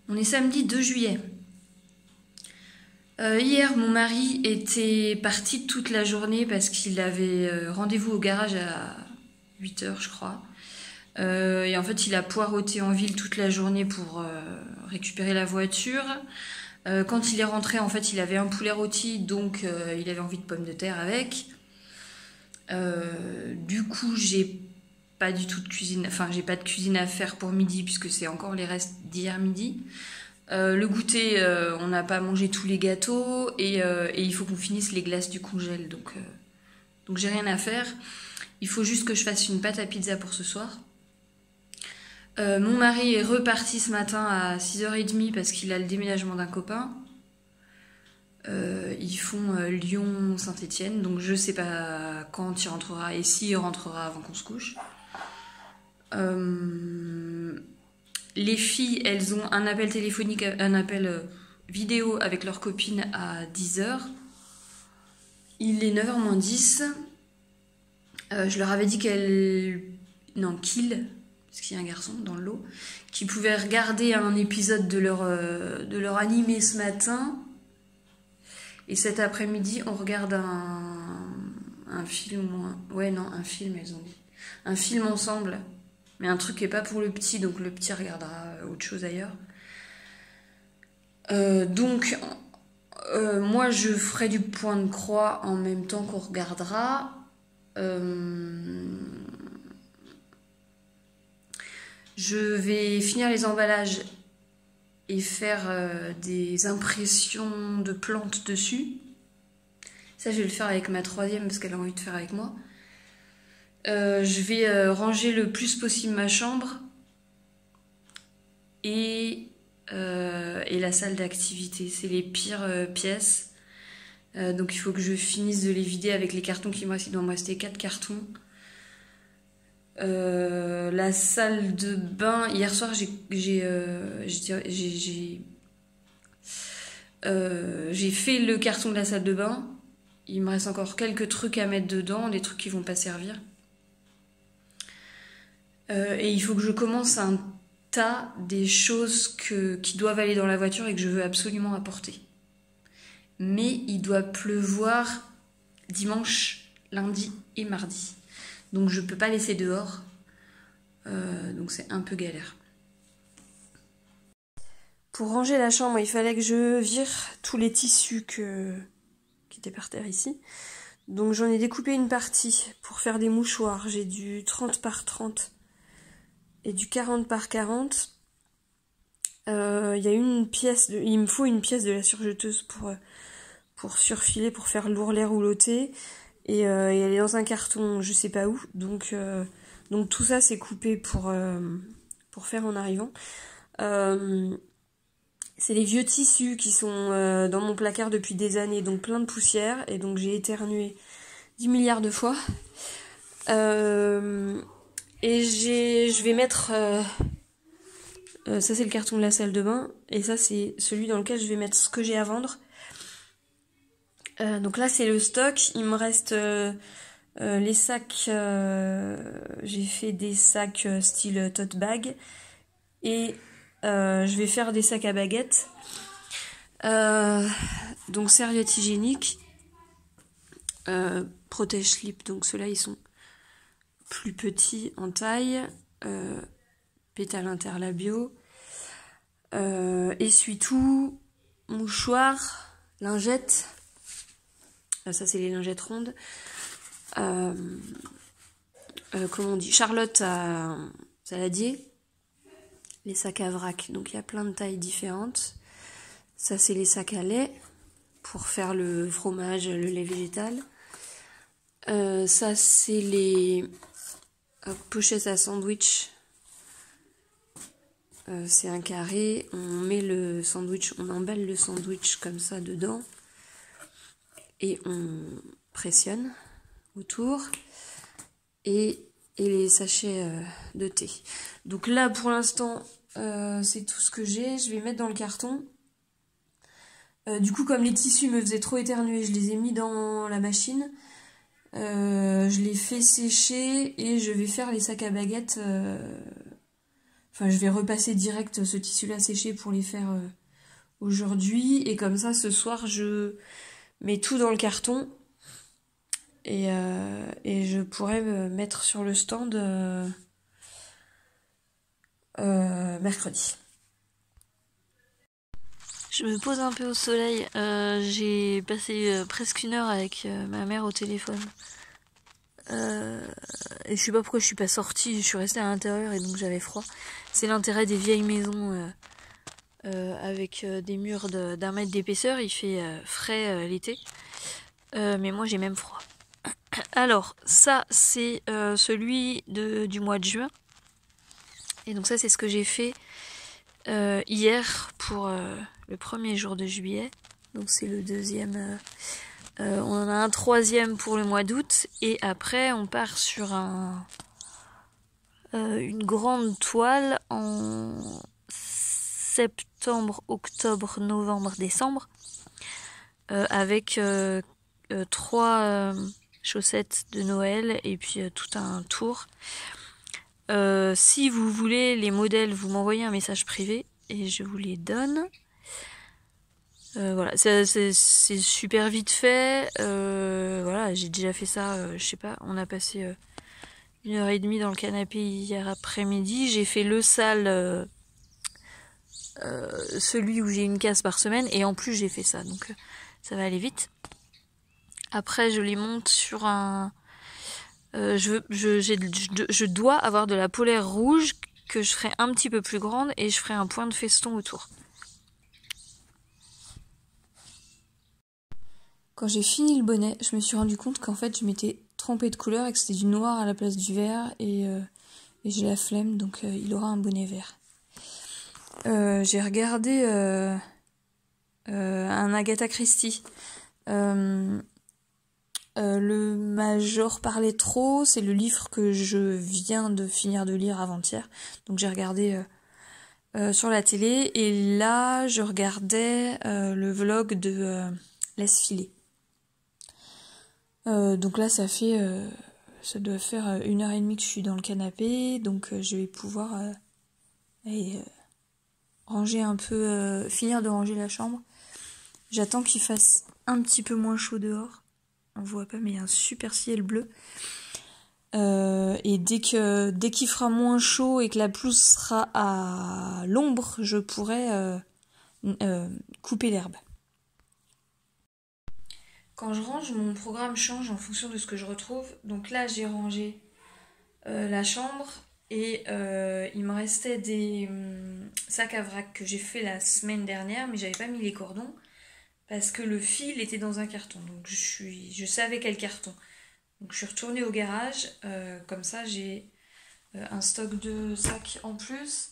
On est samedi 2 juillet. Hier, mon mari était parti toute la journée parce qu'il avait rendez-vous au garage à 8 h, je crois. Et en fait, il a poireauté en ville toute la journée pour récupérer la voiture. Quand il est rentré, en fait, il avait un poulet rôti, donc il avait envie de pommes de terre avec. Du coup, j'ai pas du tout de cuisine, enfin, j'ai pas de cuisine à faire pour midi puisque c'est encore les restes d'hier midi. Le goûter, on n'a pas mangé tous les gâteaux et il faut qu'on finisse les glaces du congèle, donc j'ai rien à faire. Il faut juste que je fasse une pâte à pizza pour ce soir. Mon mari est reparti ce matin à 6 h 30 parce qu'il a le déménagement d'un copain. Ils font Lyon-Saint-Étienne, donc je sais pas quand il rentrera et s'il rentrera avant qu'on se couche. Les filles, elles ont un appel téléphonique, un appel vidéo avec leur copine à 10 h. Il est 9 h moins 10. Je leur avais dit qu'il, parce qu'il y a un garçon dans le lot, qui pouvait regarder un épisode de leur animé ce matin. Et cet après-midi, on regarde un film. Un film, elles ont dit. Un film ensemble. Mais un truc qui n'est pas pour le petit, donc le petit regardera autre chose ailleurs. Moi, je ferai du point de croix en même temps qu'on regardera. Je vais finir les emballages et faire des impressions de plantes dessus. Ça, je vais le faire avec ma troisième parce qu'elle a envie de faire avec moi. Je vais ranger le plus possible ma chambre et la salle d'activité. C'est les pires pièces. Donc il faut que je finisse de les vider avec les cartons qui me restent. Il doit me rester 4 cartons. La salle de bain, hier soir j'ai fait le carton de la salle de bain. Il me reste encore quelques trucs à mettre dedans, des trucs qui vont pas servir. Et il faut que je commence un tas des choses qui doivent aller dans la voiture et que je veux absolument apporter. Mais il doit pleuvoir dimanche, lundi et mardi. Donc je peux pas laisser dehors. Donc c'est un peu galère. Pour ranger la chambre, il fallait que je vire tous les tissus qui étaient par terre ici. Donc j'en ai découpé une partie pour faire des mouchoirs. J'ai du 30 par 30 et du 40 par 40. Il me faut une pièce de la surjeteuse pour surfiler, pour faire l'ourlet rouloté. Et elle est dans un carton, je sais pas où. Donc tout ça c'est coupé pour faire en arrivant. C'est les vieux tissus qui sont dans mon placard depuis des années, donc plein de poussière. Et donc j'ai éternué 10 milliards de fois. Et je vais mettre... ça c'est le carton de la salle de bain. Et ça c'est celui dans lequel je vais mettre ce que j'ai à vendre. Donc là c'est le stock. Il me reste les sacs. J'ai fait des sacs style tote bag. Et je vais faire des sacs à baguettes. Donc serviettes hygiéniques. Protège slip. Donc ceux-là ils sont plus petits en taille. Pétales interlabiaux. Essuie-tout. Mouchoir. Lingettes. Ça c'est les lingettes rondes. Comment on dit, Charlotte à saladier. Les sacs à vrac, donc il y a plein de tailles différentes. Ça c'est les sacs à lait pour faire le fromage, le lait végétal. Ça c'est les pochettes à sandwich. C'est un carré, on met le sandwich, on emballe le sandwich comme ça dedans et on pressionne autour. Et les sachets de thé. Donc là pour l'instant c'est tout ce que j'ai. Je vais mettre dans le carton. Du coup comme les tissus me faisaient trop éternuer, je les ai mis dans la machine. Je les fais sécher et je vais faire les sacs à baguettes Enfin, je vais repasser direct ce tissu-là séché pour les faire aujourd'hui. Et comme ça, ce soir, je mets tout dans le carton. Et je pourrais me mettre sur le stand mercredi. Je me pose un peu au soleil. J'ai passé presque 1 heure avec ma mère au téléphone. Et je sais pas pourquoi je suis pas sortie, je suis restée à l'intérieur et donc j'avais froid. C'est l'intérêt des vieilles maisons avec des murs d'1 mètre d'épaisseur. Il fait frais l'été. Mais moi j'ai même froid. Alors ça c'est celui du mois de juin. Et donc ça c'est ce que j'ai fait hier pour le premier jour de juillet. Donc c'est le deuxième. On en a un troisième pour le mois d'août. Et après on part sur une grande toile en septembre, octobre, novembre, décembre. Avec 3 chaussettes de Noël et puis tout un tour. Si vous voulez les modèles, vous m'envoyez un message privé et je vous les donne. Voilà, c'est super vite fait. Voilà, j'ai déjà fait ça, je sais pas, on a passé 1h30 dans le canapé hier après-midi. J'ai fait le sale, celui où j'ai une case par semaine, et en plus j'ai fait ça, donc ça va aller vite. Après, je les monte sur un... je dois avoir de la polaire rouge que je ferai un petit peu plus grande et je ferai un point de feston autour. Quand j'ai fini le bonnet, je me suis rendu compte qu'en fait je m'étais trompée de couleur et que c'était du noir à la place du vert et j'ai la flemme, donc il aura un bonnet vert. J'ai regardé un Agatha Christie. Le Major parlait trop, c'est le livre que je viens de finir de lire avant-hier. Donc j'ai regardé sur la télé et là je regardais le vlog de Laisse filer. Donc là ça doit faire 1h30 que je suis dans le canapé, donc je vais pouvoir ranger un peu, finir de ranger la chambre. J'attends qu'il fasse un petit peu moins chaud dehors. On voit pas mais il y a un super ciel bleu. Et dès qu'il fera moins chaud et que la pelouse sera à l'ombre, je pourrai couper l'herbe. Quand je range, mon programme change en fonction de ce que je retrouve. Donc là, j'ai rangé la chambre et il me restait des sacs à vrac que j'ai fait la semaine dernière, mais j'avais pas mis les cordons parce que le fil était dans un carton. Donc je savais quel carton. Donc je suis retournée au garage, comme ça j'ai un stock de sacs en plus.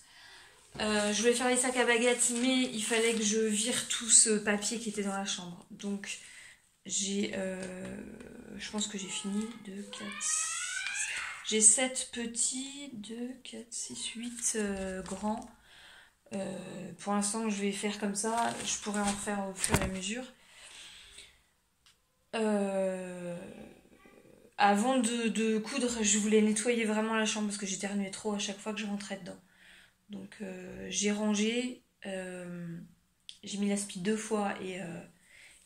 Je voulais faire les sacs à baguettes, mais il fallait que je vire tout ce papier qui était dans la chambre. Donc je pense que j'ai fini. 2, 4, 6. J'ai 7 petits, 2, 4, 6, 8 grands. Pour l'instant, je vais faire comme ça. Je pourrais en faire au fur et à mesure. Avant de coudre, je voulais nettoyer vraiment la chambre parce que j'éternuais trop à chaque fois que je rentrais dedans. Donc j'ai rangé, j'ai mis l'aspi 2 fois et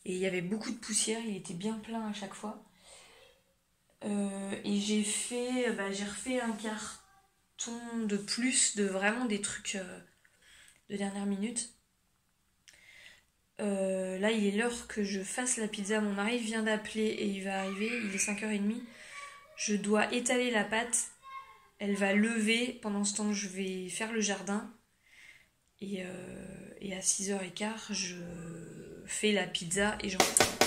il y avait beaucoup de poussière, il était bien plein à chaque fois. Et j'ai refait un carton de plus, de vraiment des trucs de dernière minute. Là il est l'heure que je fasse la pizza, mon mari vient d'appeler et il va arriver, il est 5h30. Je dois étaler la pâte, elle va lever, pendant ce temps je vais faire le jardin. Et à 6h15, je fais la pizza et j'en fais.